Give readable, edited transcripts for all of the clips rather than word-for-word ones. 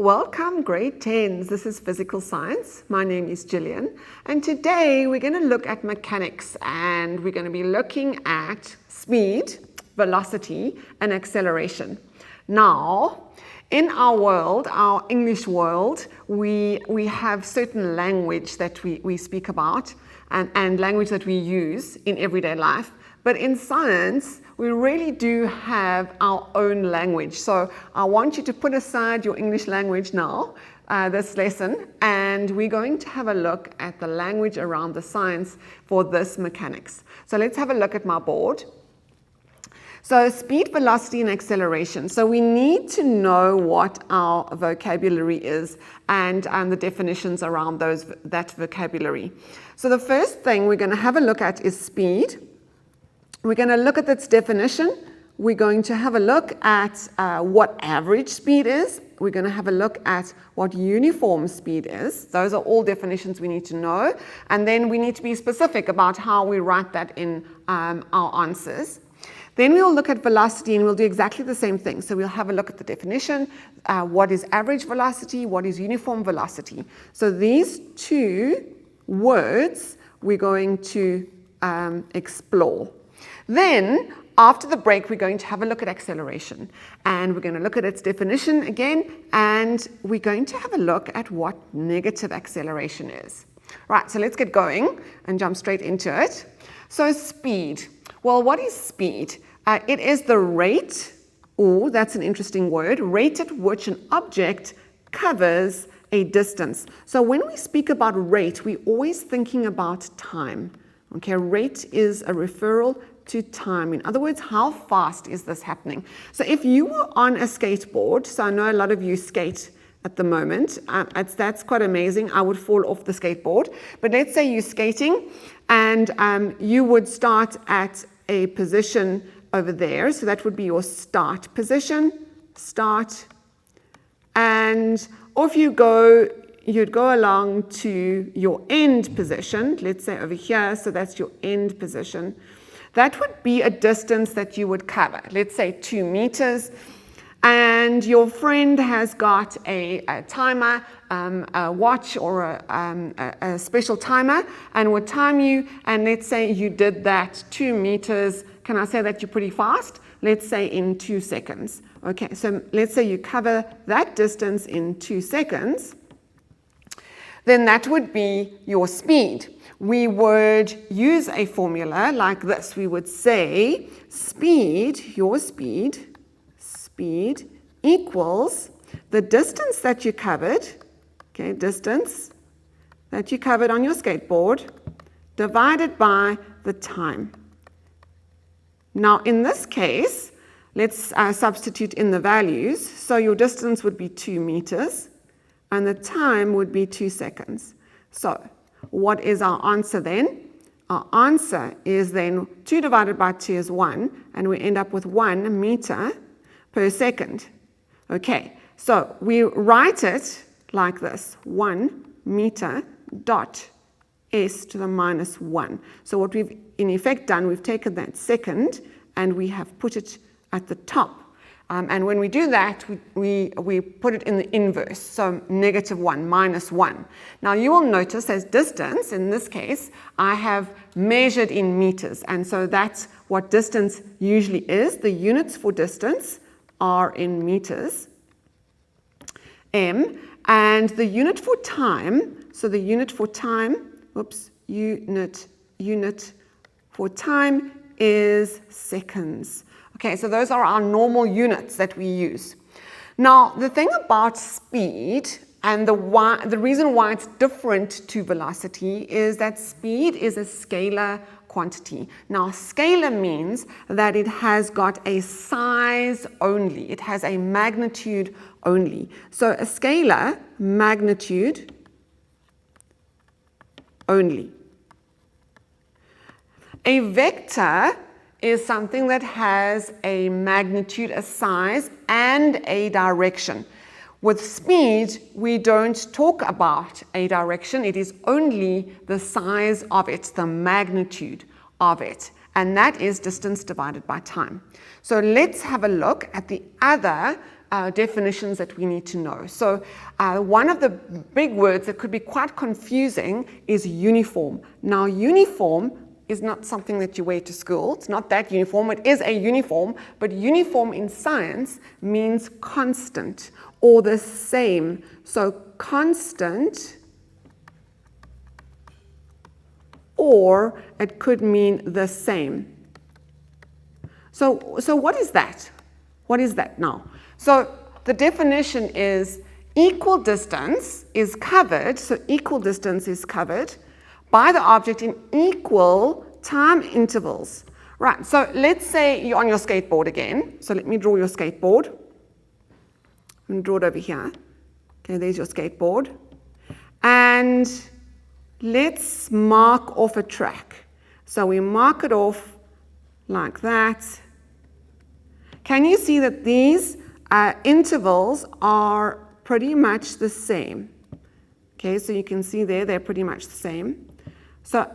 Welcome grade 10s. This is physical science. My name is Gillian, and today we're going to look at mechanics, and we're going to be looking at speed, velocity and acceleration. Now, in our world, our English world, we have certain language that we speak about and language that we use in everyday life. But in science, we really do have our own language. So I want you to put aside your English language now, this lesson, and we're going to have a look at the language around the science for this mechanics. So let's have a look at my board. So speed, velocity and acceleration. So we need to know what our vocabulary is and the definitions around that vocabulary. So the first thing we're going to have a look at is speed. We're going to look at its definition. We're going to have a look at what average speed is. We're going to have a look at what uniform speed is. Those are all definitions we need to know. And then we need to be specific about how we write that in our answers. Then we'll look at velocity, and we'll do exactly the same thing. So we'll have a look at the definition, what is average velocity, what is uniform velocity. So these two words we're going to explore. Then, after the break, we're going to have a look at acceleration, and we're going to look at its definition again, and we're going to have a look at what negative acceleration is. Right, so let's get going and jump straight into it. So speed. Well, what is speed? It is the rate, or that's an interesting word, rate at which an object covers a distance. So when we speak about rate, we're always thinking about time. Okay, rate is a referral to time. In other words, how fast is this happening? So if you were on a skateboard, so I know a lot of you skate at the moment, that's quite amazing. I would fall off the skateboard. But let's say you're skating and you would start at a position over there. So that would be your start position, start. And off you go. You'd go along to your end position, let's say over here, so that's your end position. That would be a distance that you would cover, let's say 2 meters, and your friend has got a timer, a watch or a special timer, and would time you, and let's say you did that 2 meters, can I say that you're pretty fast? Let's say in 2 seconds. Okay, so let's say you cover that distance in 2 seconds. Then that would be your speed. We would use a formula like this. We would say speed, your speed equals the distance that you covered, okay, distance that you covered on your skateboard divided by the time. Now in this case, let's substitute in the values. So your distance would be 2 meters. And the time would be 2 seconds. So what is our answer then? Our answer is then 2 divided by 2 is 1, and we end up with 1 meter per second. Okay, so we write it like this, 1 meter dot s to the minus 1. So what we've in effect done, we've taken that second and we have put it at the top. And when we do that, we put it in the inverse, so -1, -1. Now you will notice as distance, in this case, I have measured in meters, and so that's what distance usually is. The units for distance are in meters, m, and the unit for time, so the unit for time, unit for time is seconds. Okay, so those are our normal units that we use. Now, the thing about speed and the reason why it's different to velocity is that speed is a scalar quantity. Now, scalar means that it has got a size only. It has a magnitude only. So a scalar, magnitude only. A vector is something that has a magnitude, a size, and a direction. With speed, we don't talk about a direction. It is only the size of it, the magnitude of it. And that is distance divided by time. So let's have a look at the other definitions that we need to know. So one of the big words that could be quite confusing is uniform. Now, uniform is not something that you wear to school. It's not that uniform. It is a uniform, but uniform in science means constant or the same. So constant, or it could mean the same. So what is that? What is that now? So the definition is equal distance is covered, so equal distance is covered by the object in equal time intervals. Right, so let's say you're on your skateboard again. So let me draw your skateboard. I'm going to draw it over here. Okay, there's your skateboard. And let's mark off a track. So we mark it off like that. Can you see that these intervals are pretty much the same? Okay, so you can see there, they're pretty much the same. So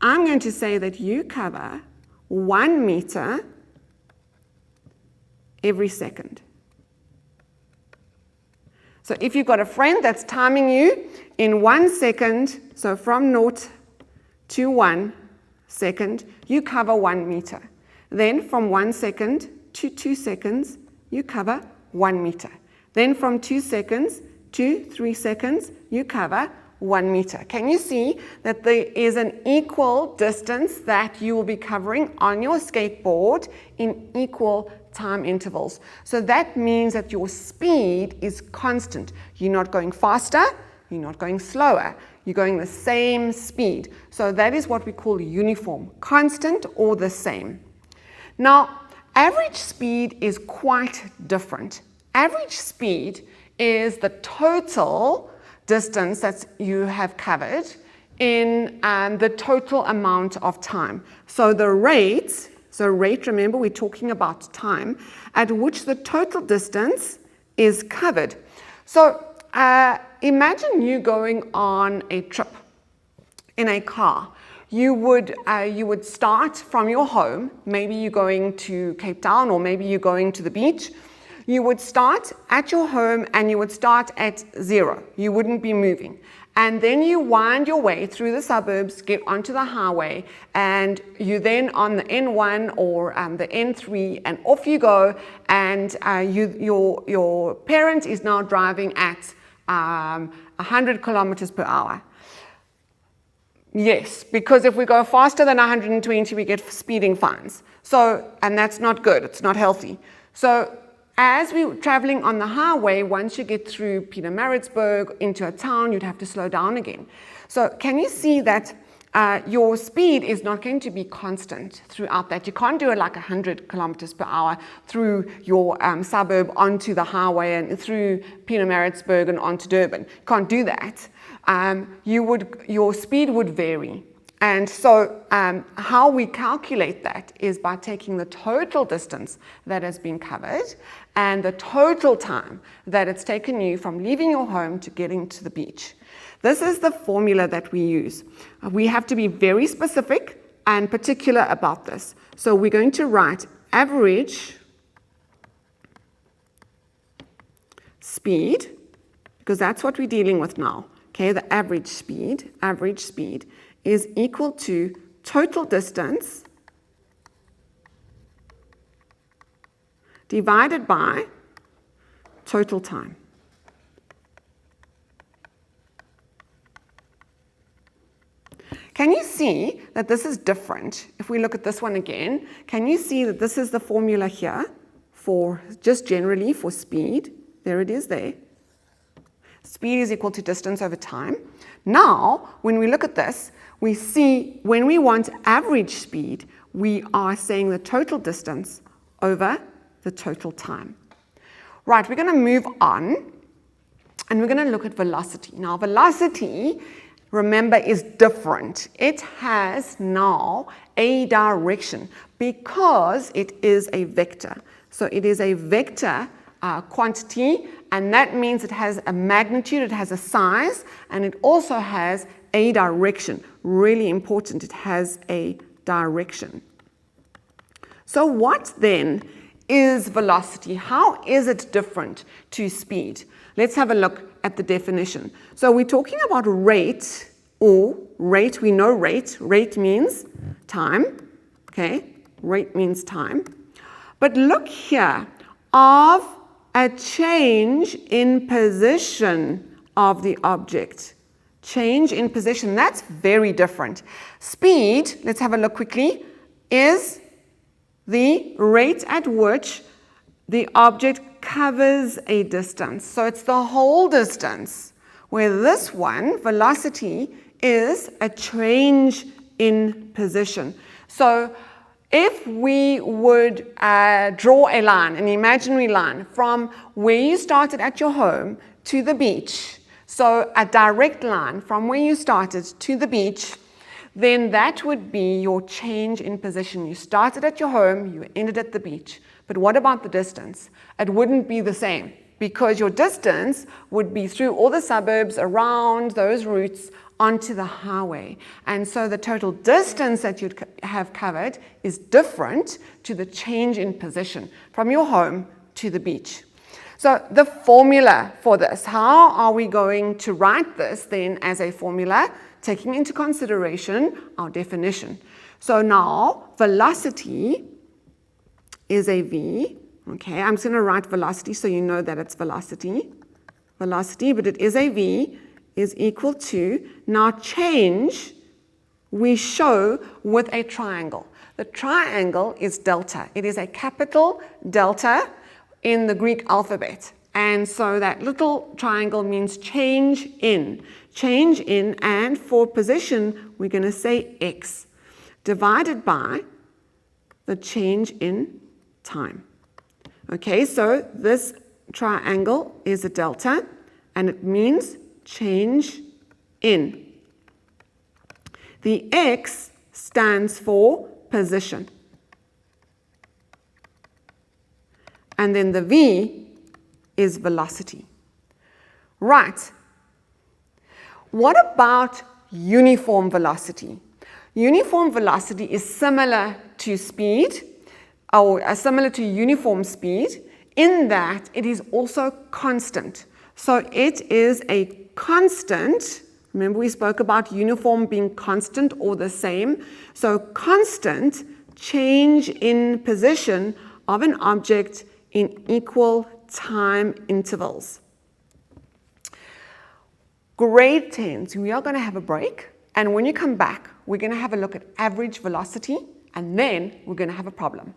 I'm going to say that you cover 1 meter every second. So if you've got a friend that's timing you in 1 second, so from 0 to 1 second, you cover 1 meter. Then from 1 second to 2 seconds, you cover 1 meter. Then from 2 seconds to 3 seconds, you cover 1 meter. Can you see that there is an equal distance that you will be covering on your skateboard in equal time intervals? So that means that your speed is constant. You're not going faster, you're not going slower, you're going the same speed. So that is what we call uniform, constant or the same. Now, average speed is quite different. Average speed is the total distance that you have covered in the total amount of time. So the rate, remember we're talking about time, at which the total distance is covered. So imagine you going on a trip in a car. You would start from your home, maybe you're going to Cape Town or maybe you're going to the beach. You would start at your home and you would start at 0. You wouldn't be moving. And then you wind your way through the suburbs, get onto the highway, and you then on the N1 or the N3, and off you go, and your parent is now driving at 100 kilometers per hour. Yes, because if we go faster than 120, we get speeding fines. So, and that's not good, it's not healthy. So, as we were traveling on the highway, once you get through Pietermaritzburg into a town, you'd have to slow down again. So can you see that your speed is not going to be constant throughout that? You can't do it like 100 kilometers per hour through your suburb onto the highway and through Pietermaritzburg and onto Durban. You can't do that. Your speed would vary. And so how we calculate that is by taking the total distance that has been covered and the total time that it's taken you from leaving your home to getting to the beach. This is the formula that we use. We have to be very specific and particular about this. So we're going to write average speed, because that's what we're dealing with now. Okay, the average speed is equal to total distance divided by total time. Can you see that this is different? If we look at this one again, can you see that this is the formula here for just generally for speed? There it is there. Speed is equal to distance over time. Now, when we look at this, we see when we want average speed, we are saying the total distance over the total time. Right, we're going to move on and we're going to look at velocity. Now, velocity, remember, is different. It has now a direction because it is a vector. So it is a vector quantity, and that means it has a magnitude, it has a size, and it also has a direction. Really important, it has a direction. So what then is velocity? How is it different to speed? Let's have a look at the definition. So we're talking about rate, or rate, we know rate. Rate means time, okay? Rate means time. But look here, of a change in position of the object. Change in position, that's very different. Speed, let's have a look quickly, is the rate at which the object covers a distance. So it's the whole distance, where this one, velocity, is a change in position. So if we would draw a line, an imaginary line, from where you started at your home to the beach, so a direct line from where you started to the beach, then that would be your change in position. You started at your home, you ended at the beach. But what about the distance? It wouldn't be the same, because your distance would be through all the suburbs, around those routes, onto the highway. And so the total distance that you'd have covered is different to the change in position from your home to the beach. So the formula for this, how are we going to write this then as a formula, taking into consideration our definition? So now velocity is a v. Okay, I'm just going to write velocity so you know that it's velocity. Velocity, but it is a v, is equal to, now change we show with a triangle. The triangle is delta. It is a capital delta in the Greek alphabet. And so that little triangle means change in. Change in, and for position, we're going to say x, divided by the change in time. Okay, so this triangle is a delta, and it means change in. The x stands for position. And then the v is velocity. Right. What about uniform velocity? Uniform velocity is similar to speed, or similar to uniform speed, in that it is also constant. So it is a constant. Remember, we spoke about uniform being constant or the same. So constant change in position of an object in equal time intervals. Grade 10, so we are going to have a break, and when you come back, we're going to have a look at average velocity, and then we're going to have a problem.